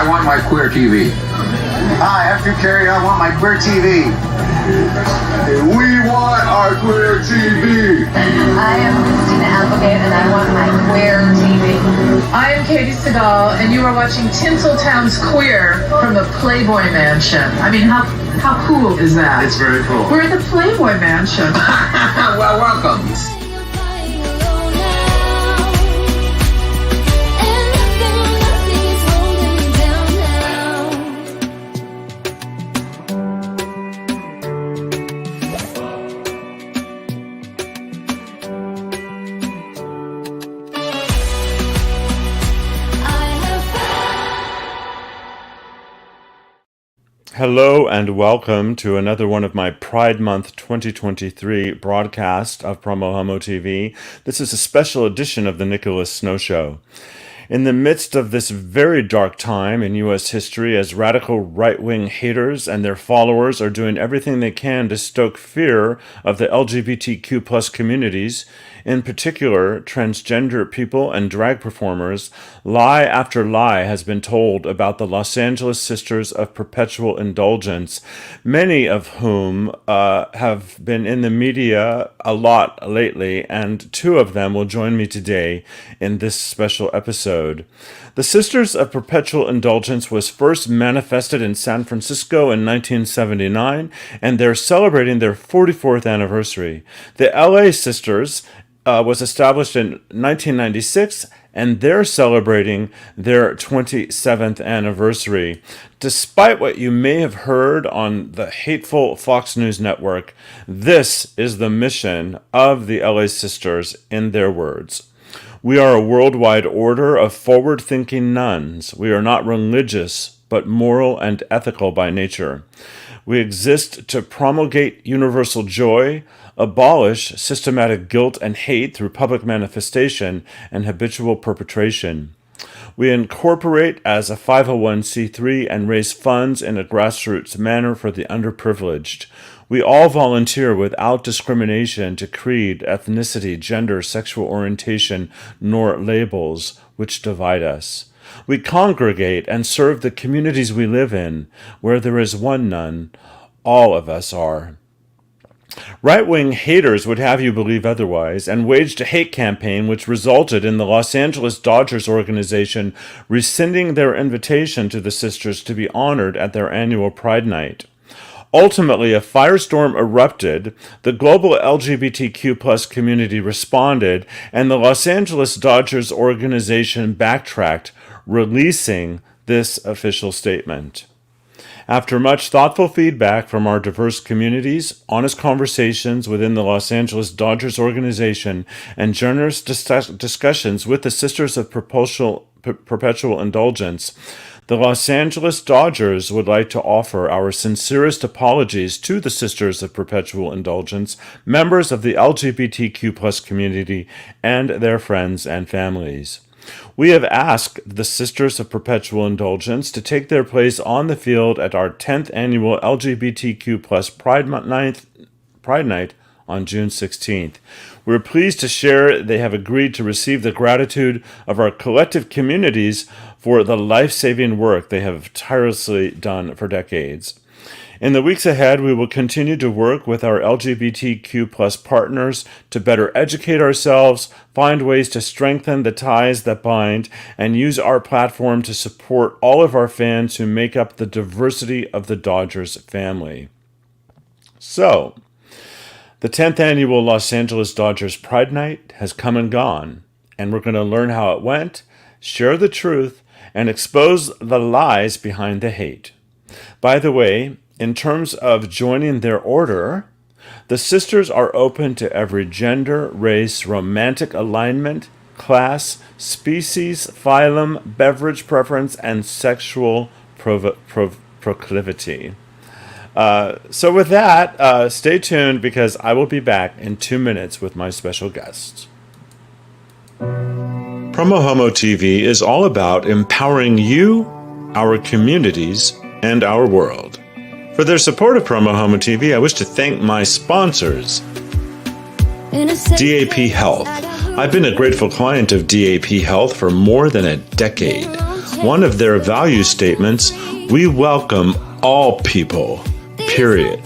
want my queer TV. Hi, after Carrie, I want my queer TV. We want our queer TV. I am Christina Applegate, and I want my queer TV. I am Katie Seagal, and you are watching Tinseltown's Queer from the Playboy Mansion. I mean, how cool is that? It's very cool. We're at the Playboy Mansion. Well, welcome. Hello and welcome to another one of my Pride Month 2023 broadcast of PromoHomo.TV. This is a special edition of the Nicholas Snow Show. In the midst of this very dark time in U.S. history, as radical right-wing haters and their followers are doing everything they can to stoke fear of the LGBTQ plus communities, in particular transgender people and drag performers, lie after lie has been told about the Los Angeles Sisters of Perpetual Indulgence, many of whom have been in the media a lot lately, and two of them will join me today in this special episode. The Sisters of Perpetual Indulgence was first manifested in San Francisco in 1979, and they're celebrating their 44th anniversary. The LA Sisters was established in 1996, and they're celebrating their 27th anniversary. Despite what you may have heard on the hateful Fox News network, this is the mission of the LA Sisters in their words. We are a worldwide order of forward-thinking nuns. We are not religious, but moral and ethical by nature. We exist to promulgate universal joy, abolish systematic guilt and hate through public manifestation and habitual perpetration. We incorporate as a 501c3 and raise funds in a grassroots manner for the underprivileged. We all volunteer without discrimination to creed, ethnicity, gender, sexual orientation, nor labels which divide us. We congregate and serve the communities we live in. Where there is one nun, all of us are. Right-wing haters would have you believe otherwise and waged a hate campaign which resulted in the Los Angeles Dodgers organization rescinding their invitation to the sisters to be honored at their annual Pride Night. Ultimately, a firestorm erupted, the global LGBTQ plus community responded, and the Los Angeles Dodgers organization backtracked, releasing this official statement. After much thoughtful feedback from our diverse communities, honest conversations within the Los Angeles Dodgers organization, and generous discussions with the Sisters of Perpetual Indulgence, the Los Angeles Dodgers would like to offer our sincerest apologies to the Sisters of Perpetual Indulgence, members of the LGBTQ plus community, and their friends and families. We have asked the Sisters of Perpetual Indulgence to take their place on the field at our 10th annual LGBTQ plus Pride Night on June 16th. We're pleased to share they have agreed to receive the gratitude of our collective communities for the life-saving work they have tirelessly done for decades. In the weeks ahead, we will continue to work with our LGBTQ plus partners to better educate ourselves, find ways to strengthen the ties that bind, and use our platform to support all of our fans who make up the diversity of the Dodgers family. So, the 10th annual Los Angeles Dodgers Pride Night has come and gone, and we're going to learn how it went, share the truth, and expose the lies behind the hate. By the way, in terms of joining their order, the sisters are open to every gender, race, romantic alignment, class, species, phylum, beverage preference, and sexual proclivity. So with that, stay tuned because I will be back in 2 minutes with my special guest. PromoHomo.TV is all about empowering you, our communities, and our world. For their support of PromoHomo.TV, I wish to thank my sponsors. DAP Health. I've been a grateful client of DAP Health for more than a decade. one of their value statements, we welcome all people, period.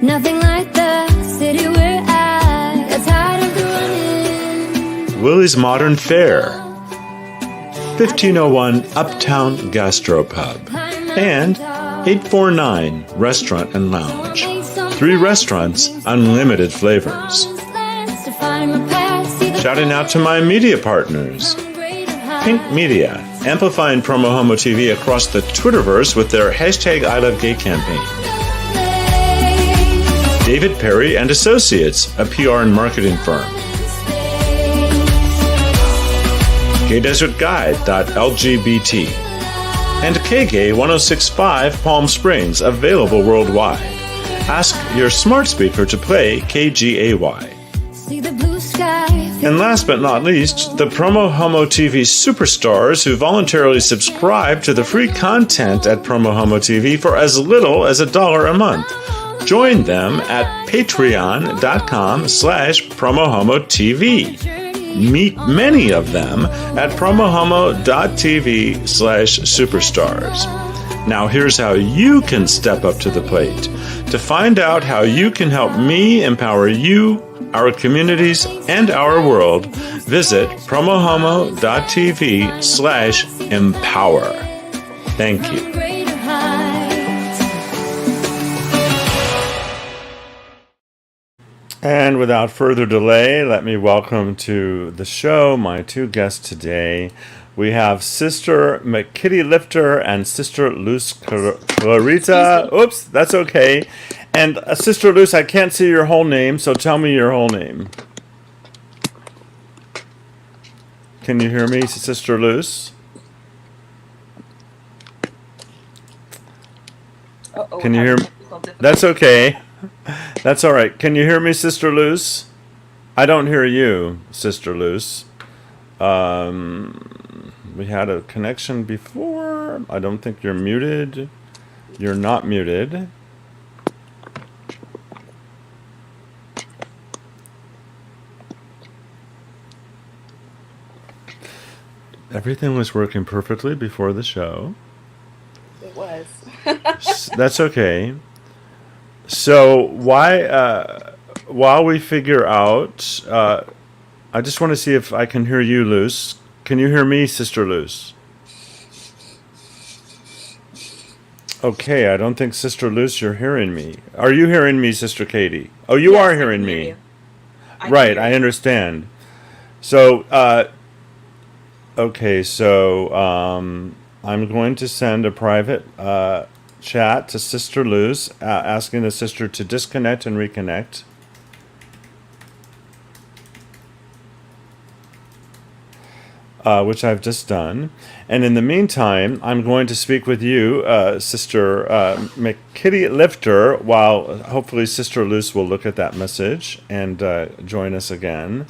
Nothing like the city we're at. Got tired of the running. Willie's Modern Fare, 1501 Uptown Gastropub, and 849 Restaurant and Lounge. 3 restaurants, unlimited flavors. Shouting out to my media partners. Pink Media, amplifying PromoHomo.TV across the Twitterverse with their hashtag I Love Gay campaign. David Perry and Associates, a PR and marketing firm. GayDesertGuide.lgbt. And KGay 1065 Palm Springs, available worldwide. Ask your smart speaker to play KGAY. And last but not least, the PromoHomo.TV superstars who voluntarily subscribe to the free content at PromoHomo.TV for as little as $1 a month. Join them at patreon.com/PromoHomo.TV. Meet many of them at PromoHomo.TV/superstars. Now here's how you can step up to the plate. To find out how you can help me empower you, our communities, and our world, visit PromoHomo.TV/empower. Thank you. And without further delay, let me welcome to the show my 2 guests today. We have Sister McKitty Lifter and Sister Luz Clarita. Oops, that's okay. And Sister Luz, I can't see your whole name, so tell me your whole name. Can you hear me, Sister Luz? Can you hear me? That's okay. That's all right. Can you hear me, Sister Luz? I don't hear you, Sister Luz. We had a connection before. I don't think you're muted. You're not muted. Everything was working perfectly before the show. It was. That's okay. So while we figure out, I just want to see if I can hear you, Luz. Can you hear me, Sister Luz? Okay, I don't think Sister Luz, you're hearing me. Are you hearing me, Sister Katie? Oh, you are hearing me. Right, I understand. So, okay, so I'm going to send a private chat to Sister Luz, asking the sister to disconnect and reconnect. Which I've just done. And in the meantime, I'm going to speak with you, Sister McKitty Lifter, while hopefully Sister Luz will look at that message and join us again.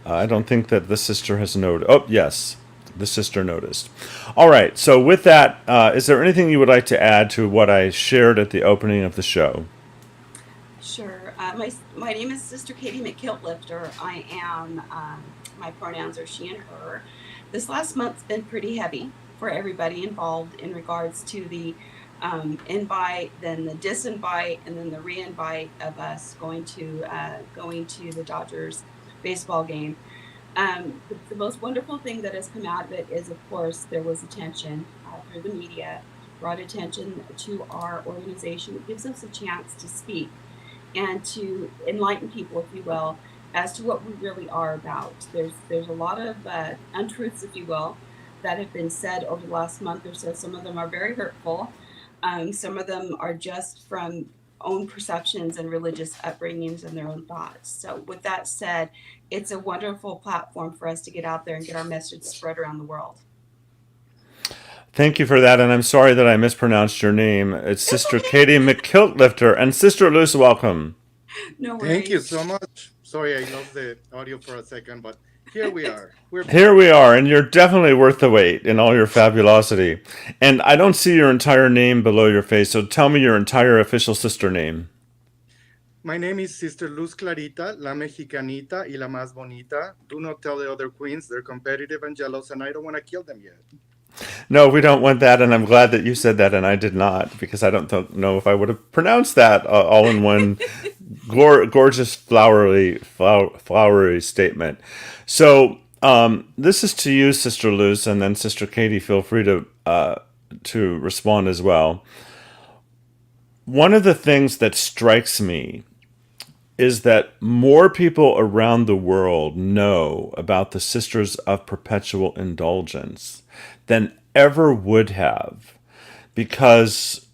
I don't think that the sister has noted. Oh, yes. The sister noticed. All right. So with that, is there anything you would like to add to what I shared at the opening of the show? Sure. My name is Sister Katie McKilt-Lifter. I am, my pronouns are she and her. This last month's been pretty heavy for everybody involved in regards to the invite, then the disinvite, and then the re-invite of us going to the Dodgers baseball game. The most wonderful thing that has come out of it is, of course, there was attention through the media, brought attention to our organization. It gives us a chance to speak and to enlighten people, if you will, as to what we really are about. There's a lot of untruths, if you will, that have been said over the last month or so. Some of them are very hurtful. Some of them are just from own perceptions and religious upbringings and their own thoughts. So with that said, it's a wonderful platform for us to get out there and get our message spread around the world. Thank you for that, and I'm sorry that I mispronounced your name. It's Sister Katie McKilt-Lifter, and Sister Luz, welcome. No worries. Thank you so much. Sorry, I lost the audio for a second, but here we are. Here we are, and you're definitely worth the wait in all your fabulosity. And I don't see your entire name below your face, so tell me your entire official sister name. My name is Sister Luz Clarita, la mexicanita y la más bonita. Do not tell the other queens, they're competitive and jealous, and I don't want to kill them yet. No, we don't want that, and I'm glad that you said that, and I did not, because I don't know if I would have pronounced that all in one gorgeous flowery statement. So this is to you, Sister Luz, and then Sister Katie. Feel free to respond as well. One of the things that strikes me is that more people around the world know about the Sisters of Perpetual Indulgence than ever would have, because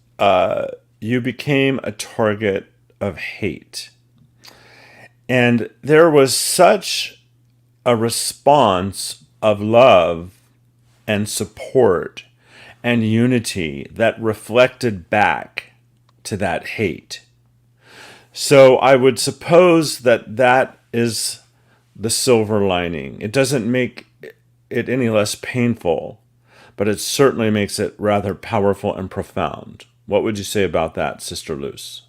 you became a target of hate. And there was such a response of love and support and unity that reflected back to that hate. So I would suppose that that is the silver lining. It doesn't make it any less painful, but it certainly makes it rather powerful and profound. What would you say about that, Sister Luz?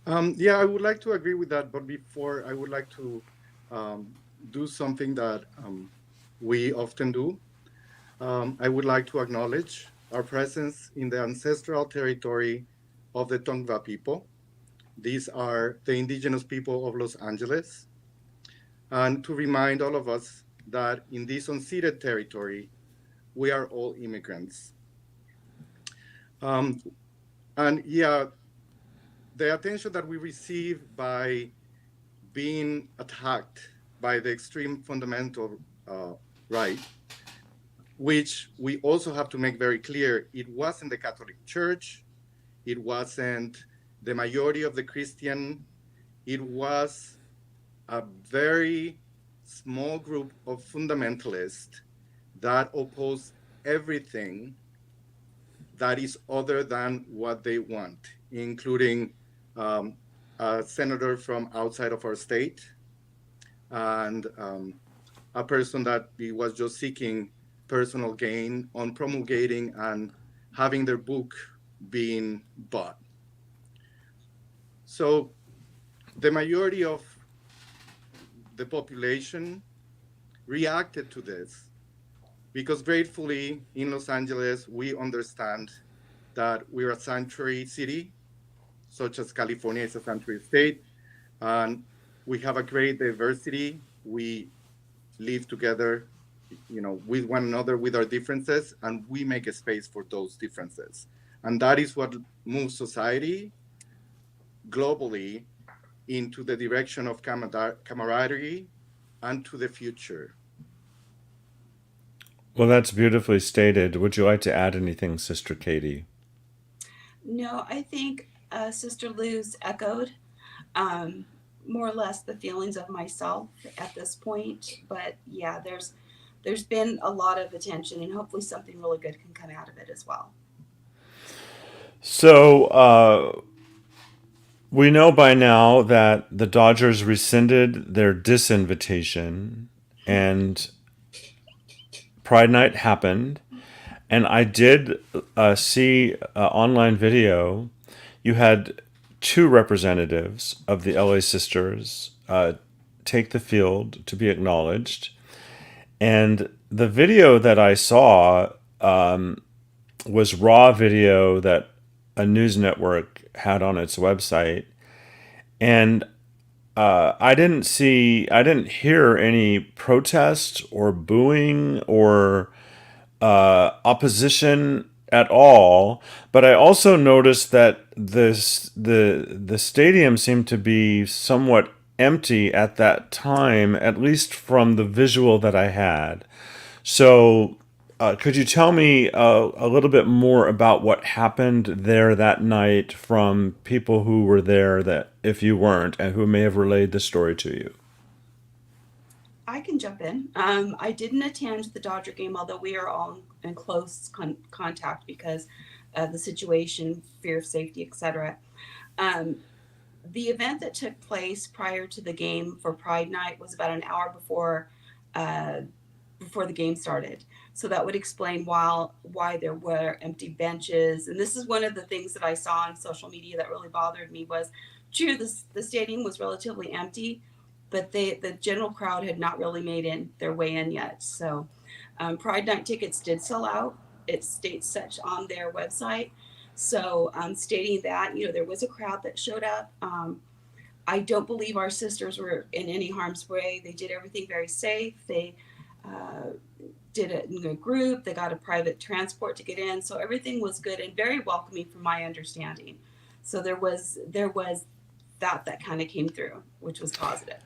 Yeah, I would like to agree with that, but before I would like to do something that we often do. I would like to acknowledge our presence in the ancestral territory of the Tongva people. These are the indigenous people of Los Angeles. And to remind all of us that in this unceded territory, we are all immigrants. And yeah, the attention that we receive by being attacked by the extreme fundamental right, which we also have to make very clear, it wasn't the Catholic Church, it wasn't the majority of the Christian, it was a very small group of fundamentalists that oppose everything that is other than what they want, including a senator from outside of our state and a person that was just seeking personal gain on promulgating and having their book being bought. So the majority of the population reacted to this because gratefully in Los Angeles, we understand that we're a sanctuary city, such as California is a sanctuary state, and we have a great diversity. We live together, with one another, with our differences, and we make a space for those differences. And that is what moves society globally into the direction of camaraderie and to the future. Well, that's beautifully stated. Would you like to add anything, Sister Katie? No, I think Sister Luz echoed more or less the feelings of myself at this point. But yeah, there's been a lot of attention, and hopefully something really good can come out of it as well. So we know by now that the Dodgers rescinded their disinvitation, and Pride Night happened. And I did see an online video. You had two representatives of the LA Sisters take the field to be acknowledged. And the video that I saw was raw video that a news network had on its website. And I didn't hear any protest or booing or opposition at all, but I also noticed that the stadium seemed to be somewhat empty at that time, at least from the visual that I had. So could you tell me a little bit more about what happened there that night from people who were there, that if you weren't, and who may have relayed the story to you? I can jump in. I didn't attend the Dodger game, although we are all in close contact because of the situation, fear of safety, etc. The event that took place prior to the game for Pride Night was about an hour before the game started. So that would explain why there were empty benches. And this is one of the things that I saw on social media that really bothered me, was True, the stadium was relatively empty, but the general crowd had not really made their way in yet. So Pride Night tickets did sell out. It states such on their website. So stating that, there was a crowd that showed up. I don't believe our sisters were in any harm's way. They did everything very safe. They uh, did it in a group. They got a private transport to get in. So everything was good and very welcoming from my understanding. So there was that kind of came through, which was positive.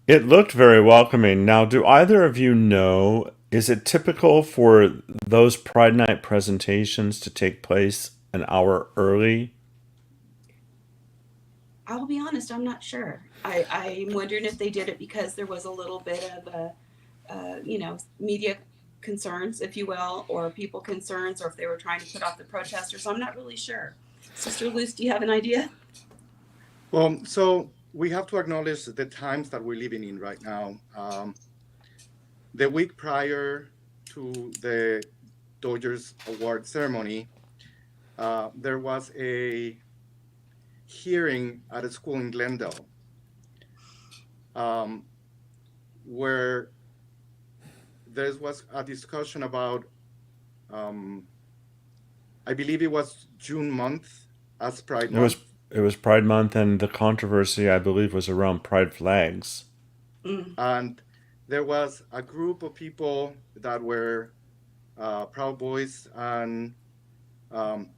It looked very welcoming. Now, do either of you know, is it typical for those Pride Night presentations to take place an hour early? I'll be honest, I'm not sure. I'm wondering if they did it because there was a little bit of media concerns, if you will, or people concerns, or if they were trying to put off the protesters. I'm not really sure. Sister Luce, do you have an idea? Well, so we have to acknowledge the times that we're living in right now. The week prior to the Dodgers award ceremony, there was a hearing at a school in Glendale where there was a discussion about, I believe it was June month as Pride Month. It was Pride Month, and the controversy, I believe, was around Pride flags. And there was a group of people that were Proud Boys and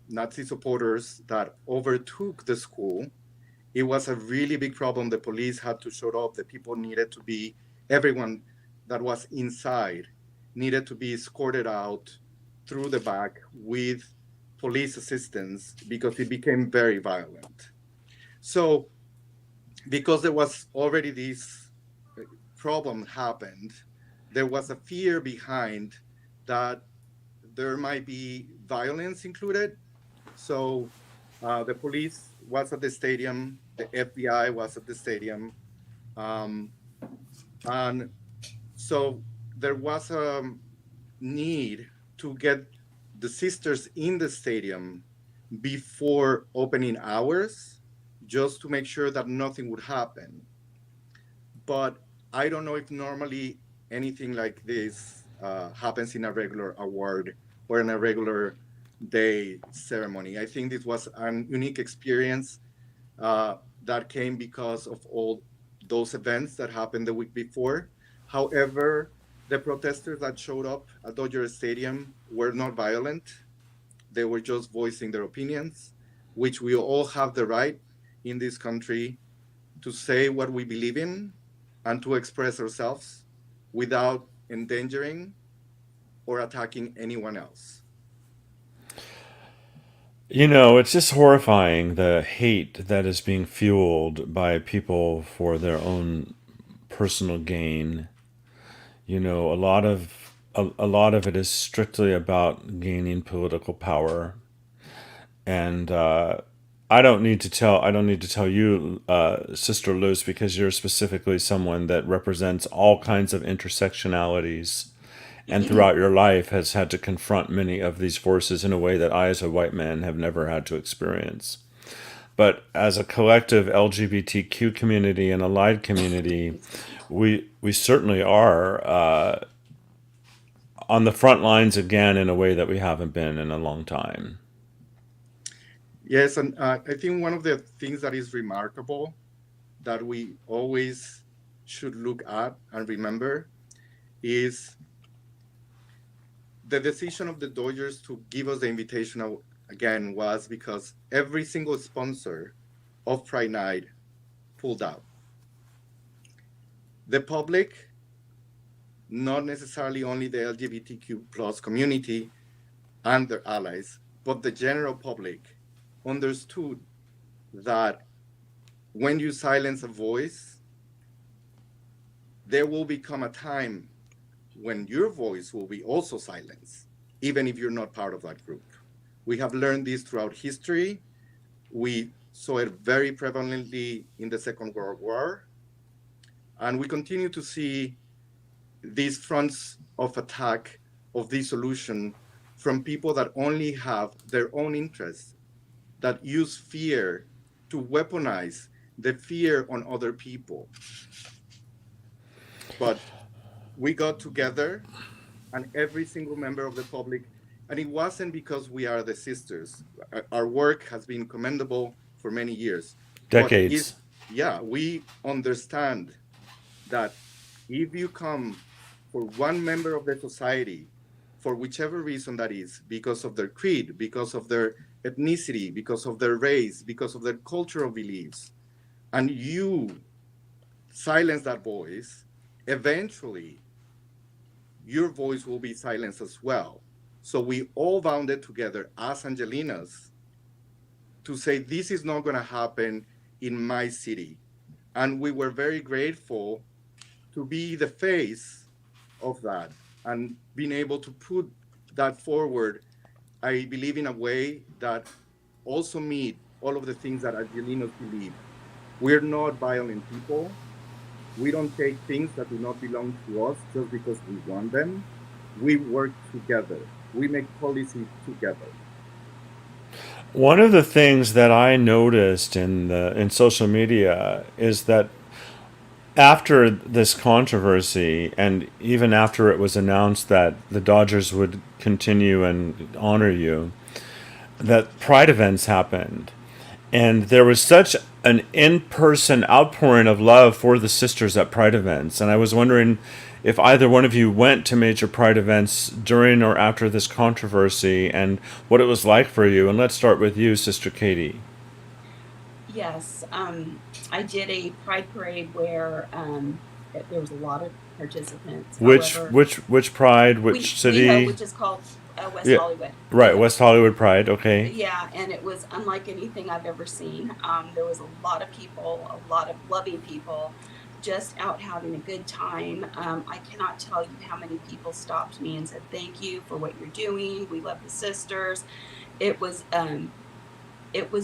Nazi supporters that overtook the school. It was a really big problem. The police had to show up. The people needed to be, everyone that was inside needed to be escorted out through the back with police assistance because it became very violent. So because there was already this problem happened, there was a fear behind that there might be violence included. So the police was at the stadium, the FBI was at the stadium. And so there was a need to get the sisters in the stadium before opening hours, just to make sure that nothing would happen. But I don't know if normally anything like this happens in a regular award or in a regular day ceremony. I think this was an unique experience that came because of all those events that happened the week before. However, the protesters that showed up at Dodger Stadium were not violent. They were just voicing their opinions, which we all have the right in this country to say what we believe in and to express ourselves without endangering or attacking anyone else. It's just horrifying, the hate that is being fueled by people for their own personal gain. A lot of it is strictly about gaining political power, and I don't need to tell you, Sister Luz, because you're specifically someone that represents all kinds of intersectionalities, and throughout your life has had to confront many of these forces in a way that I, as a white man, have never had to experience. But as a collective LGBTQ community and allied community, we certainly are on the front lines again in a way that we haven't been in a long time. Yes, and I think one of the things that is remarkable that we always should look at and remember is the decision of the Dodgers to give us the invitation again was because every single sponsor of Pride Night pulled out. The public, not necessarily only the LGBTQ plus community and their allies, but the general public understood that when you silence a voice, there will become a time when your voice will be also silenced, even if you're not part of that group. We have learned this throughout history. We saw it very prevalently in the Second World War. And we continue to see these fronts of attack, of dissolution, from people that only have their own interests, that use fear to weaponize the fear on other people. But we got together, and every single member of the public, and it wasn't because we are the sisters. Our work has been commendable for many years. Decades. But we understand that if you come for one member of the society, for whichever reason that is, because of their creed, because of their ethnicity, because of their race, because of their cultural beliefs, and you silence that voice, eventually your voice will be silenced as well. So we all bounded together as Angelinas to say, this is not going to happen in my city. And we were very grateful to be the face of that and being able to put that forward, I believe, in a way that also meet all of the things that Angelinos believe. We're not violent people. We don't take things that do not belong to us just because we want them. We work together. We make policy together. One of the things that I noticed in social media is that after this controversy, and even after it was announced that the Dodgers would continue and honor you, that Pride events happened. And there was such an in-person outpouring of love for the sisters at Pride events. And I was wondering if either one of you went to major Pride events during or after this controversy, and what it was like for you. And let's start with you, Sister Katie. Yes, I did a pride parade where there was a lot of participants. However, Which Pride? Which city? which is called West Yeah, Hollywood. right, West Hollywood Pride. Okay. Yeah, and it was unlike anything I've ever seen. There was a lot of people, a lot of loving people, just out having a good time. I cannot tell you how many people stopped me and said, "Thank you for what you're doing. We love the sisters." It was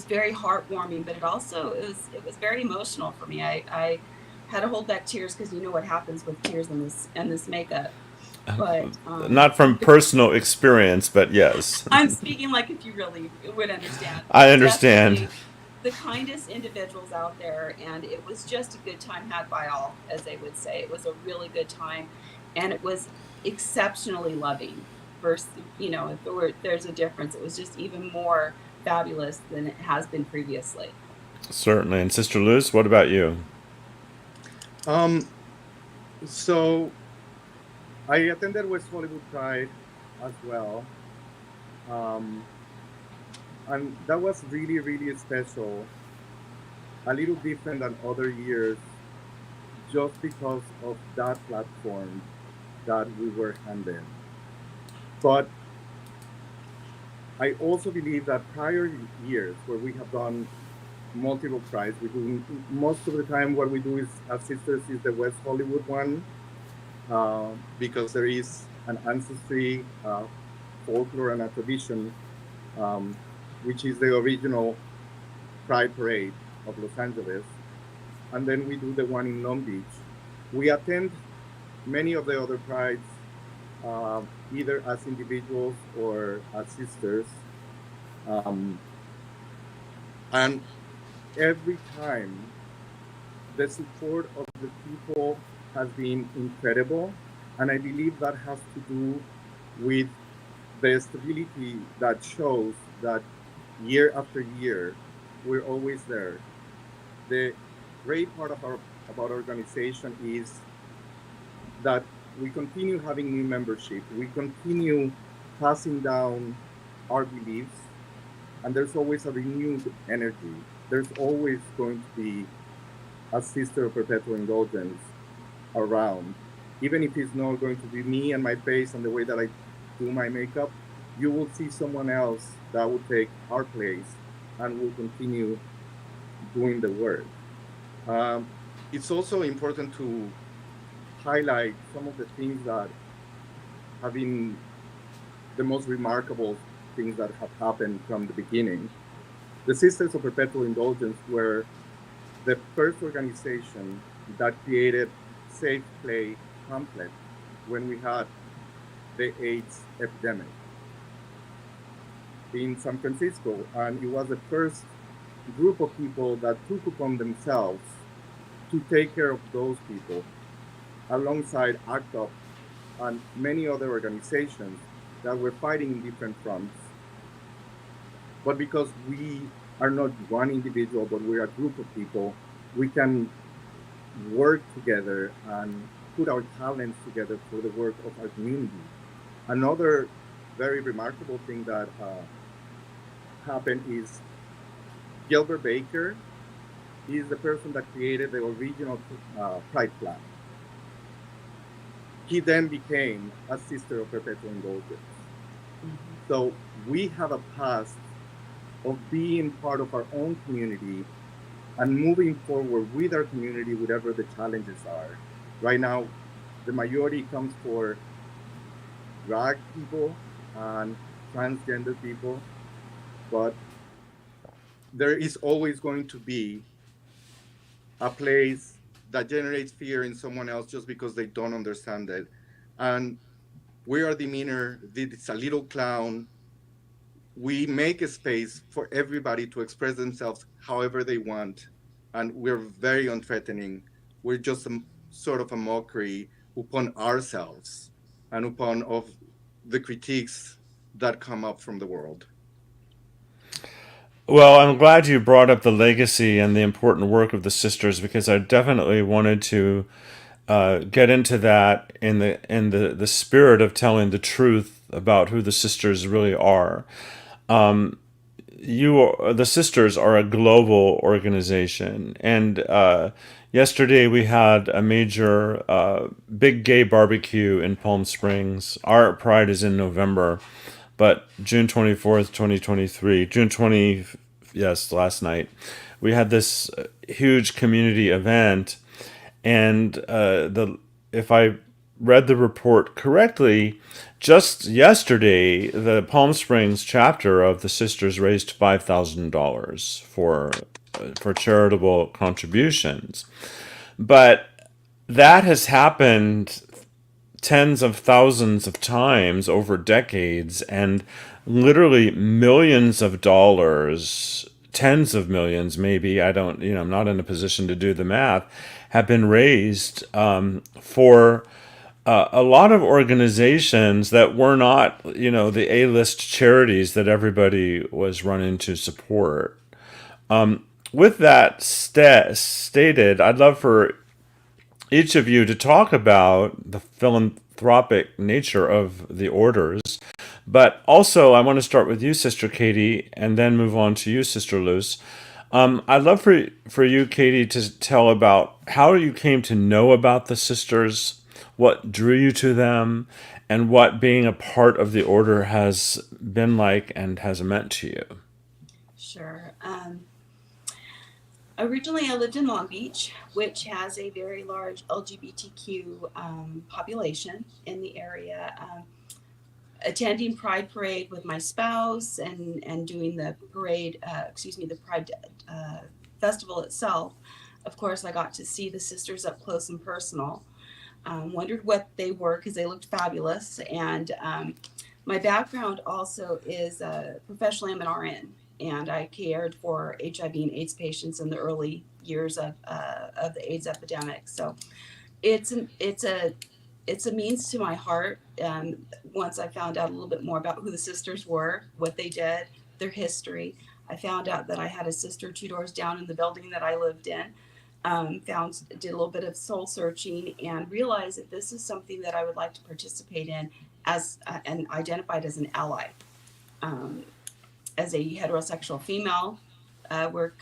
very heartwarming, but it was very emotional for me. I had to hold back tears because you know what happens with tears in this makeup. But Not from personal experience, but yes. I'm speaking like if you really would understand. I understand. Definitely the kindest individuals out there, and it was just a good time had by all, as they would say. It was a really good time, and it was exceptionally loving. Versus, if there's a difference, it was just even more fabulous than it has been previously. Certainly. And Sister Luz, what about you? So I attended West Hollywood Pride as well. And that was really, really special. A little different than other years, just because of that platform that we were handed. But I also believe that prior years where we have done multiple prides, we do most of the time what we do is as sisters is the West Hollywood one, because there is an ancestry, folklore, and a tradition, which is the original Pride Parade of Los Angeles. And then we do the one in Long Beach. We attend many of the other prides, either as individuals or as sisters. And every time, the support of the people has been incredible. And I believe that has to do with the stability that shows that year after year, we're always there. The great part of our organization is that we continue having new membership. We continue passing down our beliefs, and there's always a renewed energy. There's always going to be a Sister of Perpetual Indulgence around. Even if it's not going to be me and my face and the way that I do my makeup, you will see someone else that will take our place and will continue doing the work. It's also important to highlight some of the things that have been the most remarkable things that have happened from the beginning. The Sisters of Perpetual Indulgence were the first organization that created Safe Play pamphlet when we had the AIDS epidemic in San Francisco, and it was the first group of people that took upon themselves to take care of those people, alongside ACT UP and many other organizations that were fighting in different fronts. But because we are not one individual, but we're a group of people, we can work together and put our talents together for the work of our community. Another very remarkable thing that happened is Gilbert Baker is the person that created the original Pride flag. He then became a Sister of Perpetual Indulgence. So we have a past of being part of our own community and moving forward with our community, whatever the challenges are. Right now, the majority comes for drag people and transgender people, but there is always going to be a place that generates fear in someone else just because they don't understand it. And we are demeanor, it's a little clown. We make a space for everybody to express themselves however they want. And we're very unthreatening. We're just sort of a mockery upon ourselves and upon of the critiques that come up from the world. Well, I'm glad you brought up the legacy and the important work of the sisters, because I definitely wanted to get into that in the spirit of telling the truth about who the sisters really are. The sisters are a global organization, and yesterday we had a major big gay barbecue in Palm Springs. Our Pride is in November, but June 24th, 2023, June 20, yes, last night, we had this huge community event, and if I read the report correctly, just yesterday, the Palm Springs chapter of the Sisters raised $5,000 for charitable contributions. But that has happened tens of thousands of times over decades, and literally millions of dollars, tens of millions maybe, I'm not in a position to do the math, have been raised for a lot of organizations that were not, the A-list charities that everybody was running to support. With that stated, I'd love for each of you to talk about the philanthropic nature of the orders. But also, I want to start with you, Sister Katie, and then move on to you, Sister Luz. I'd love for you, Katie, to tell about how you came to know about the sisters, what drew you to them, and what being a part of the order has been like and has meant to you. Sure. Originally, I lived in Long Beach, which has a very large LGBTQ population in the area. Attending Pride Parade with my spouse and doing the parade, the Pride Festival itself. Of course, I got to see the sisters up close and personal. Wondered what they were because they looked fabulous. And my background also is professionally I'm an RN, and I cared for HIV and AIDS patients in the early years of the AIDS epidemic. So it's a means to my heart. Once I found out a little bit more about who the sisters were, what they did, their history, I found out that I had a sister 2 doors down in the building that I lived in. Did a little bit of soul searching and realized that this is something that I would like to participate in as and identified as an ally. As a heterosexual female, we're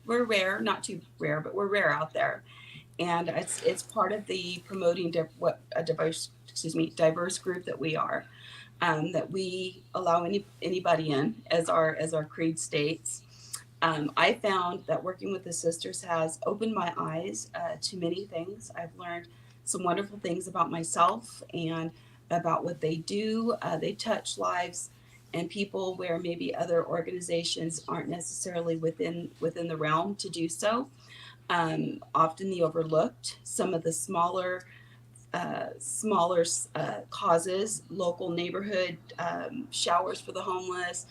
rare, not too rare, but we're rare out there. And it's part of the promoting a diverse group that we are, that we allow anybody in, as our creed states. I found that working with the sisters has opened my eyes to many things. I've learned some wonderful things about myself and about what they do. They touch lives and people where maybe other organizations aren't necessarily within the realm to do so. Often the overlooked, some of the smaller causes, local neighborhood showers for the homeless,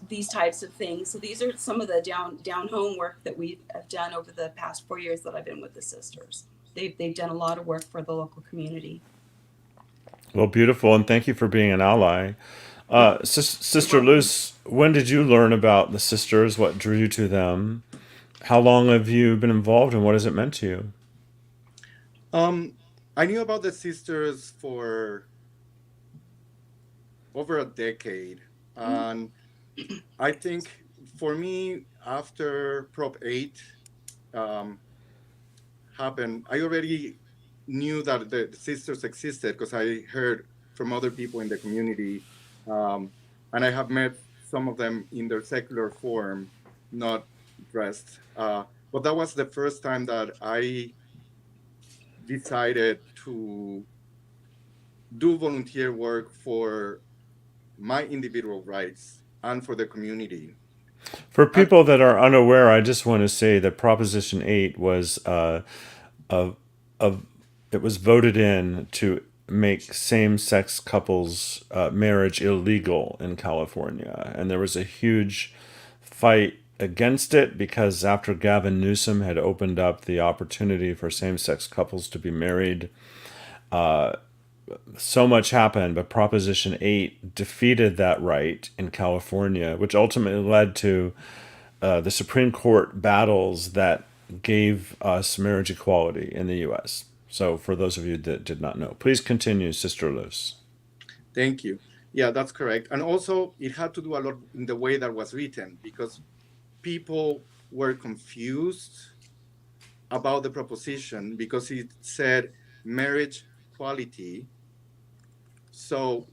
these types of things. So these are some of the down home work that we have done over the past 4 years that I've been with the sisters. They've done a lot of work for the local community. Well, beautiful, and thank you for being an ally. Sister Luce, when did you learn about the sisters? What drew you to them? How long have you been involved, and what has it meant to you? I knew about the sisters for over a decade, and I think for me, after Prop 8 happened, I already knew that the sisters existed because I heard from other people in the community, and I have met some of them in their secular form, not dressed. But that was the first time that I decided to do volunteer work for my individual rights and for the community. For people that are unaware, I just want to say that Proposition 8 was it was voted in to make same-sex couples marriage illegal in California, and there was a huge fight against it because after Gavin Newsom had opened up the opportunity for same-sex couples to be married, so much happened, but Proposition 8 defeated that right in California, which ultimately led to the Supreme Court battles that gave us marriage equality in the U.S. So for those of you that did not know, please continue, Sister Luce. Thank you. Yeah, that's correct. And also, it had to do a lot in the way that was written because people were confused about the proposition because it said marriage equality. So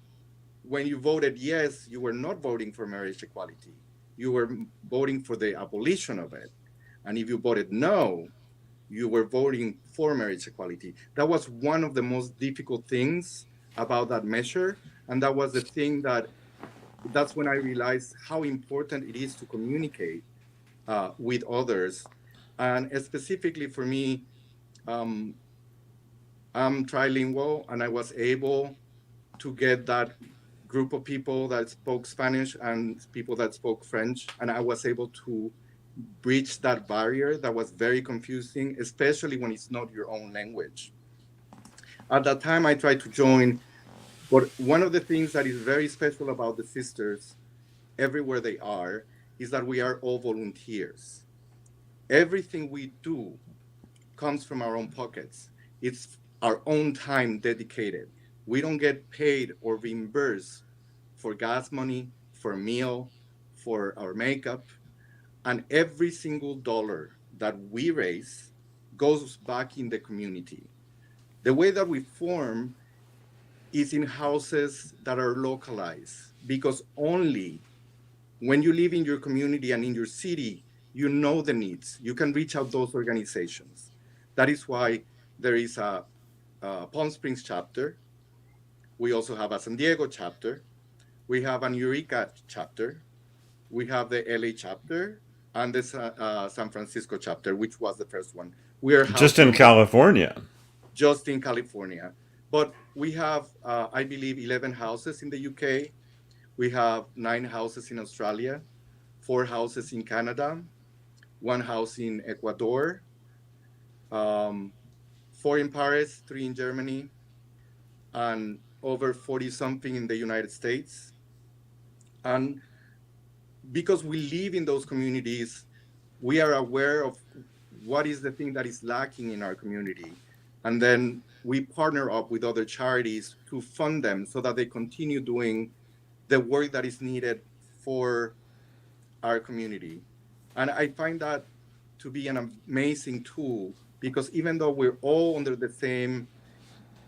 when you voted yes, you were not voting for marriage equality. You were voting for the abolition of it. And if you voted no, you were voting for marriage equality. That was one of the most difficult things about that measure. And that was the thing that's when I realized how important it is to communicate with others. And specifically for me, I'm trilingual, and I was able to get that group of people that spoke Spanish and people that spoke French. And I was able to bridge that barrier that was very confusing, especially when it's not your own language. At that time, I tried to join, but one of the things that is very special about the sisters, everywhere they are, is that we are all volunteers. Everything we do comes from our own pockets. It's our own time dedicated. We don't get paid or reimbursed for gas money, for a meal, for our makeup. And every single dollar that we raise goes back in the community. The way that we form is in houses that are localized, because only when you live in your community and in your city, you know the needs. You can reach out those organizations. That is why there is a Palm Springs chapter. We also have a San Diego chapter. We have an Eureka chapter. We have the LA chapter and the San Francisco chapter, which was the first one. We are just in California. Just in California. But we have, I believe, 11 houses in the UK. We have 9 houses in Australia, 4 houses in Canada, 1 house in Ecuador, 4 in Paris, 3 in Germany, and over 40 something in the United States. And because we live in those communities, we are aware of what is the thing that is lacking in our community. And then we partner up with other charities to fund them so that they continue doing the work that is needed for our community. And I find that to be an amazing tool, because even though we're all under the same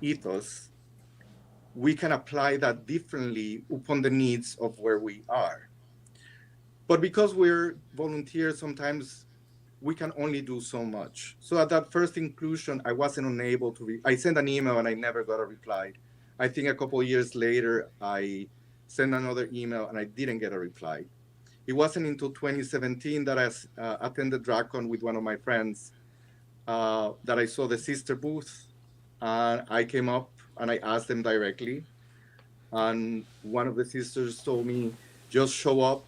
ethos, we can apply that differently upon the needs of where we are. But because we're volunteers, sometimes we can only do so much. So at that first inclusion, I wasn't unable to, I sent an email and I never got a reply. I think a couple of years later, I sent another email and I didn't get a reply. It wasn't until 2017 that I attended DragCon with one of my friends that I saw the sister booth. And I came up and I asked them directly. And one of the sisters told me, just show up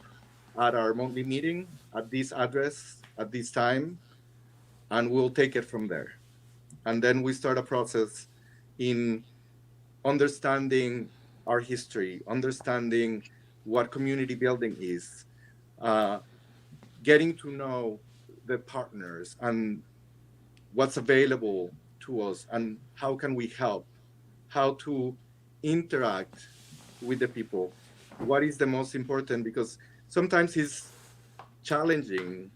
at our monthly meeting at this address at this time, and we'll take it from there. And then we start a process in understanding our history, understanding what community building is, getting to know the partners and what's available to us and how can we help, how to interact with the people, what is the most important, because sometimes it's challenging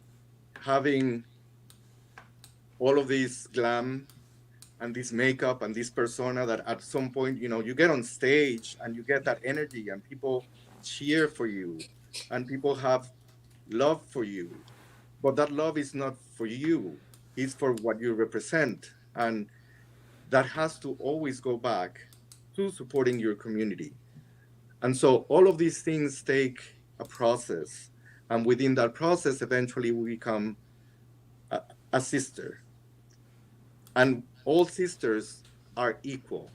having all of this glam and this makeup and this persona that at some point, you get on stage and you get that energy and people cheer for you and people have love for you. But that love is not for you, it's for what you represent. And that has to always go back to supporting your community. And so all of these things take a process. And within that process, eventually we become a sister. And all sisters are equal.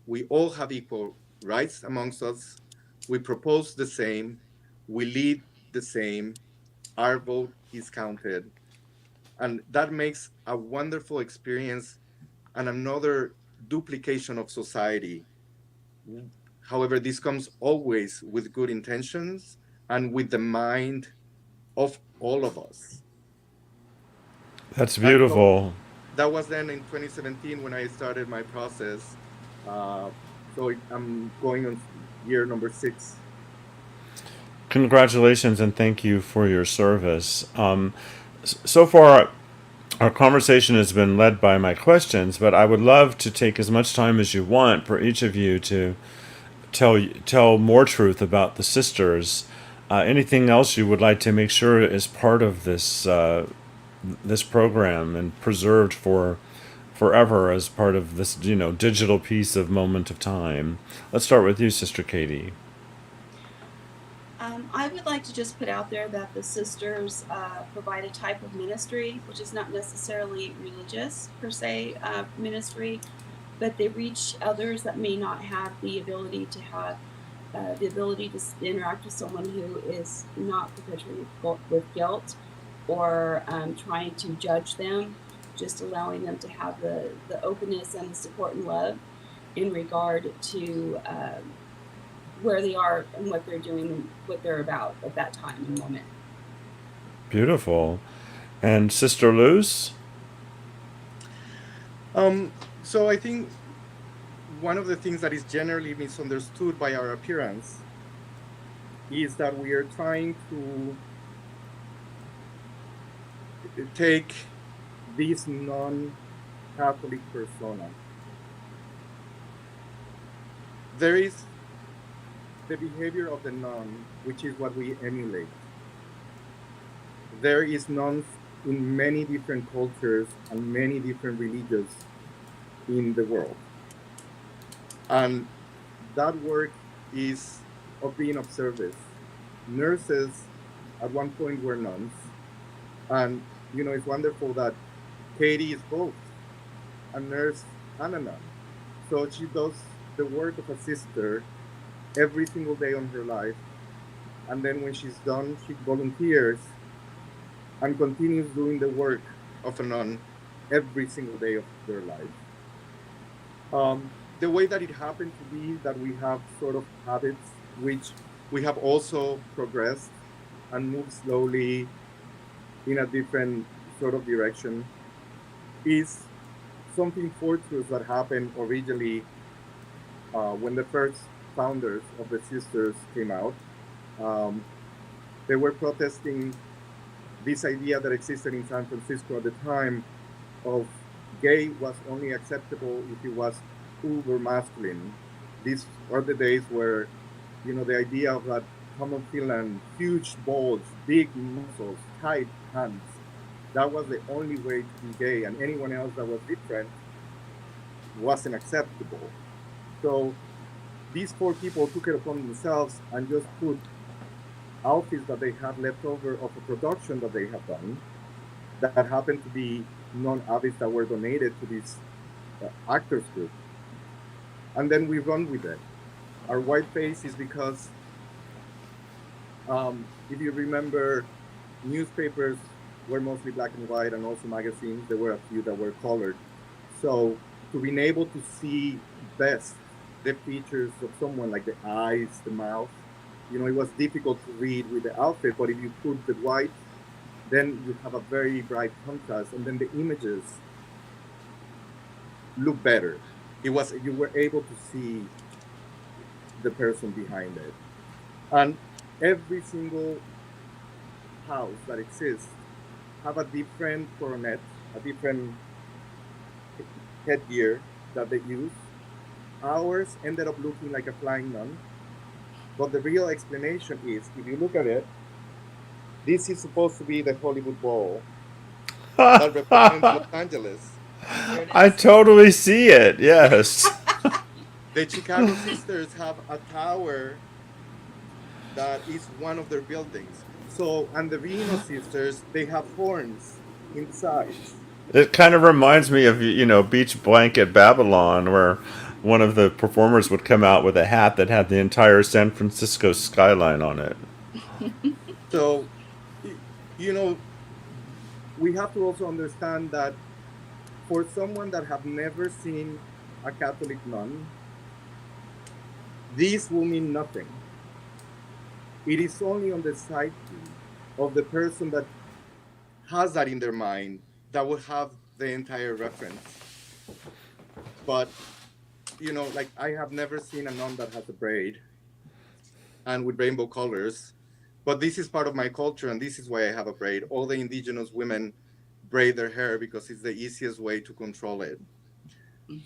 We all have equal rights amongst us. We propose the same. We lead the same. Our vote is counted. And that makes a wonderful experience and another duplication of society. However, this comes always with good intentions and with the mind of all of us. That's And so beautiful. that was then in 2017 when I started my process. I'm going on year number 6. Congratulations and thank you for your service. So far, our conversation has been led by my questions, but I would love to take as much time as you want for each of you to tell more truth about the sisters. Anything else you would like to make sure is part of this program and preserved for forever as part of this digital piece of moment of time? Let's start with you, Sister Katie. I would like to just put out there that the sisters provide a type of ministry, which is not necessarily religious per se ministry, but they reach others that may not have the ability to have the ability to interact with someone who is not perpetually with guilt or trying to judge them, just allowing them to have the openness and the support and love in regard to where they are and what they're doing and what they're about at that time and moment. Beautiful. And Sister Luz? So I think one of the things that is generally misunderstood by our appearance is that we are trying to take this non-Catholic persona. There is the behavior of the nun, which is what we emulate. There is nuns in many different cultures and many different religions in the world. And that work is of being of service. Nurses at one point were nuns. And, it's wonderful that Katie is both a nurse and a nun. So she does the work of a sister every single day on her life. And then when she's done, she volunteers and continues doing the work of a nun every single day of their life. The way that it happened to be that we have sort of habits, which we have also progressed and moved slowly in a different sort of direction, is something fortuitous that happened originally when the first founders of the sisters came out. They were protesting this idea that existed in San Francisco at the time of gay was only acceptable if it was uber masculine. These are the days where, the idea of that common feeling, huge bulge, big muscles, tight hands, that was the only way to be gay, and anyone else that was different wasn't acceptable. So these 4 people took it upon themselves and just put outfits that they had left over of a production that they had done that happened to be non-outfits that were donated to this actors group. And then we run with it. Our white face is because If you remember, newspapers were mostly black and white, and also magazines. There were a few that were colored. So to being able to see best the features of someone, like the eyes, the mouth, it was difficult to read with the outfit. But if you put the white, then you have a very bright contrast, and then the images look better. You were able to see the person behind it, and every single house that exists have a different coronet, a different headgear that they use. Ours ended up looking like a flying nun, but the real explanation is, if you look at it, this is supposed to be the Hollywood Bowl that represents Los Angeles. I totally see it. Yes. The Chicago Sisters have a tower that is one of their buildings. So, and the Venus Sisters, they have horns inside. It kind of reminds me of, Beach Blanket Babylon, where one of the performers would come out with a hat that had the entire San Francisco skyline on it. So, you know, we have to also understand that for someone that have never seen a Catholic nun, this will mean nothing. It is only on the psyche of the person that has that in their mind that will have the entire reference. But, like, I have never seen a nun that has a braid and with rainbow colors. But this is part of my culture, and this is why I have a braid. All the indigenous women braid their hair because it's the easiest way to control it.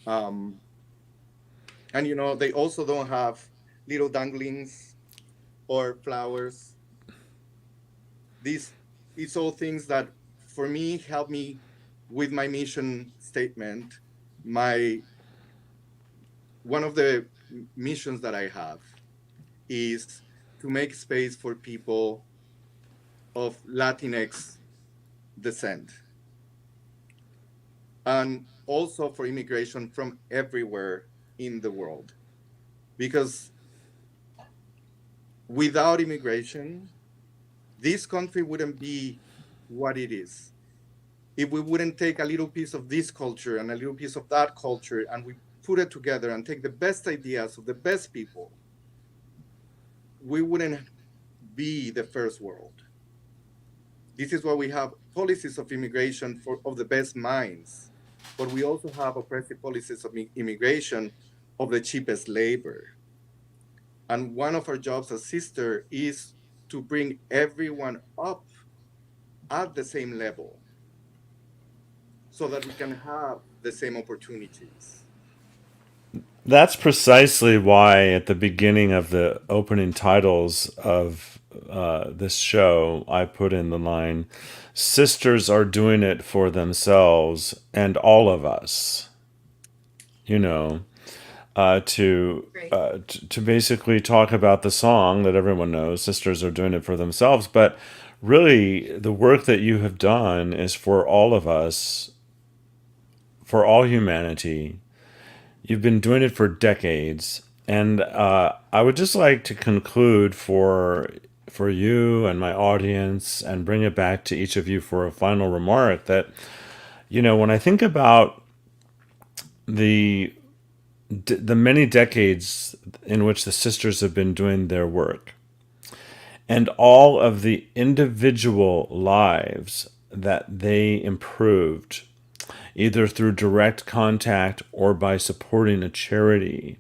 And, they also don't have little danglings or flowers. It's all things that, for me, help me with my mission statement. One of the missions that I have is to make space for people of Latinx descent, and also for immigration from everywhere in the world. Because without immigration, this country wouldn't be what it is. If we wouldn't take a little piece of this culture and a little piece of that culture, and we put it together and take the best ideas of the best people, we wouldn't be the first world. This is why we have policies of immigration of the best minds, but we also have oppressive policies of immigration of the cheapest labor. And one of our jobs as sister is to bring everyone up at the same level so that we can have the same opportunities. That's precisely why at the beginning of the opening titles of this show, I put in the line, "Sisters are doing it for themselves and all of us." To basically talk about the song that everyone knows, "Sisters are doing it for themselves." But really, the work that you have done is for all of us, for all humanity. You've been doing it for decades, and I would just like to conclude for you and my audience, and bring it back to each of you for a final remark. That when I think about the many decades in which the sisters have been doing their work, and all of the individual lives that they improved, either through direct contact or by supporting a charity,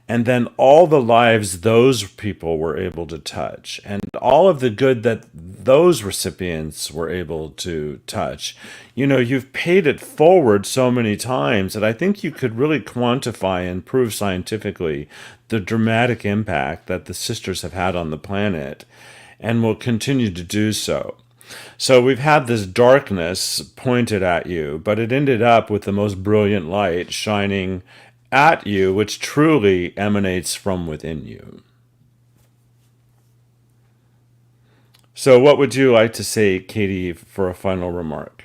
and then all the lives those people were able to touch, and all of the good that those recipients were able to touch. You've paid it forward so many times that I think you could really quantify and prove scientifically the dramatic impact that the sisters have had on the planet, and will continue to do so. So we've had this darkness pointed at you, but it ended up with the most brilliant light shining at you, which truly emanates from within you. So what would you like to say, Katie, for a final remark?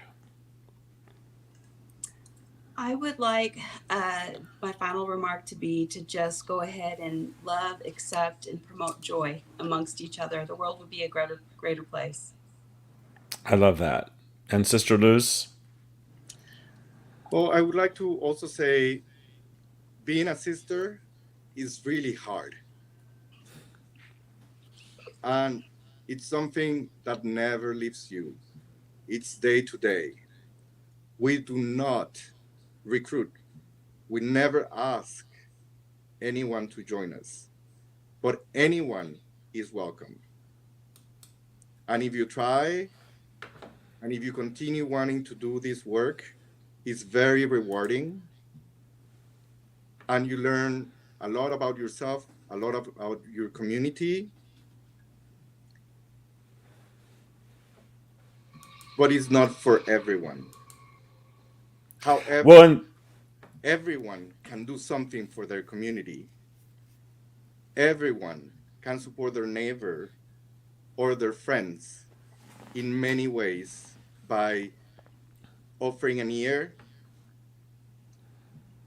I would like my final remark to be to just go ahead and love, accept, and promote joy amongst each other. The world would be a greater place. I love that. And Sister Luz? Well, I would like to also say being a sister is really hard. And it's something that never leaves you. It's day to day. We do not recruit. We never ask anyone to join us, but anyone is welcome. And if you try, and if you continue wanting to do this work, it's very rewarding. And you learn a lot about yourself, a lot about your community. But it's not for everyone. However, everyone can do something for their community. Everyone can support their neighbor or their friends in many ways by offering an ear,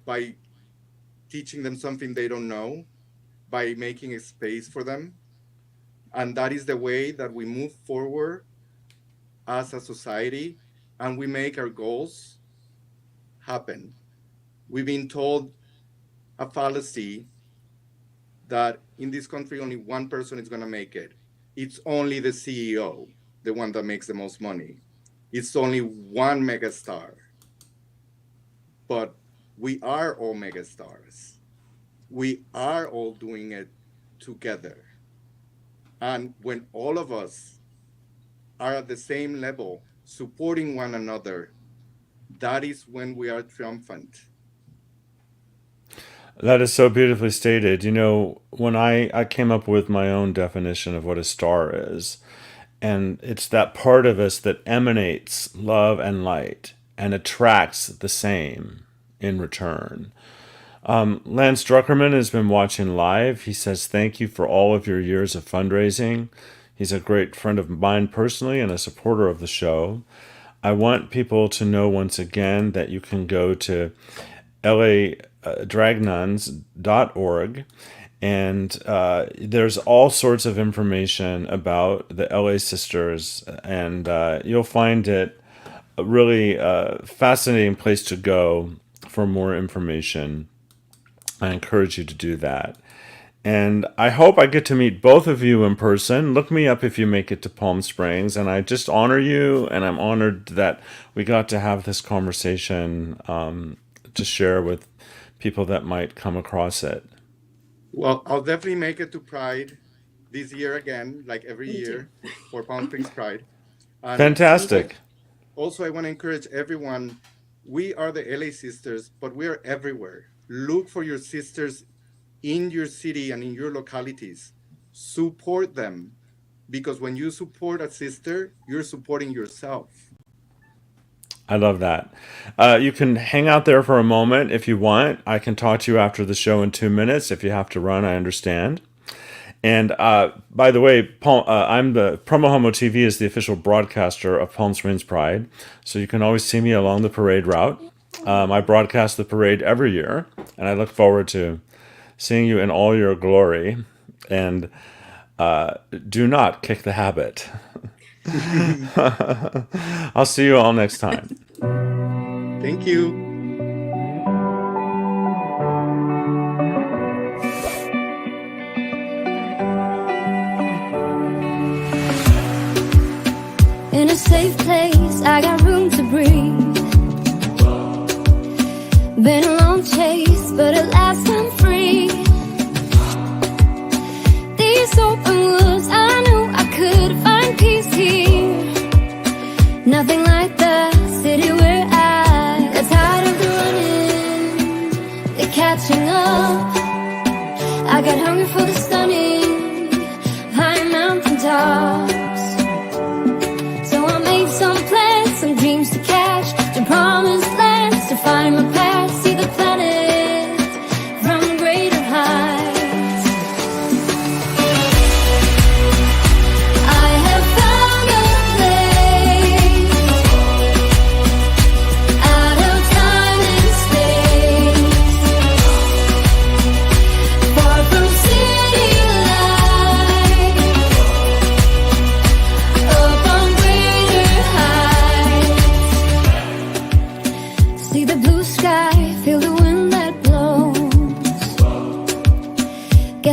by teaching them something they don't know, by making a space for them. And that is the way that we move forward as a society and we make our goals happen. We've been told a fallacy that in this country only one person is going to make it. It's only the CEO, the one that makes the most money. It's only one megastar. But we are all megastars. We are all doing it together. And when all of us are at the same level, supporting one another, that is when we are triumphant. That is so beautifully stated. You know, when I came up with my own definition of what a star is, and it's that part of us that emanates love and light and attracts the same in return. Lance Druckerman has been watching live. He says, thank you for all of your years of fundraising. He's a great friend of mine personally and a supporter of the show. I want people to know once again that you can go to ladragnuns.org, and there's all sorts of information about the LA Sisters, and you'll find it a really fascinating place to go for more information. I encourage you to do that. And I hope I get to meet both of you in person. Look me up if you make it to Palm Springs. And I just honor you, and I'm honored that we got to have this conversation to share with people that might come across it. Well, I'll definitely make it to Pride this year again, like every year, for Palm Springs Pride. And fantastic. Also, I want to encourage everyone. We are the LA Sisters, but we are everywhere. Look for your sisters in your city and in your localities. Support them, because when you support a sister, you're supporting yourself. I love that. You can hang out there for a moment if you want. I can talk to you after the show in 2 minutes. If you have to run, I understand. And by the way, I'm the PromoHomo.TV is the official broadcaster of Palm Springs Pride. So you can always see me along the parade route. I broadcast the parade every year, and I look forward to seeing you in all your glory. And do not kick the habit. I'll see you all next time. Thank you. In a safe place, I got room to breathe. Been a long chase, but at last I'm free. These open woods, I knew I could find peace here. Nothing like the city where I got tired of the running, the catching up. I got hungry for the stunning high mountain tops. So I made some plans, some dreams to catch, to promised lands, to find my path, see the planet from greater heights. I have found a place out of time and space.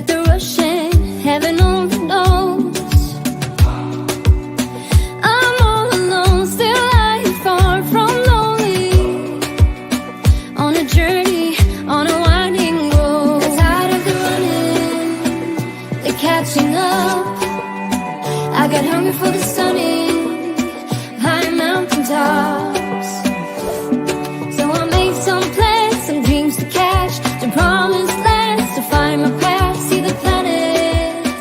like the Russian.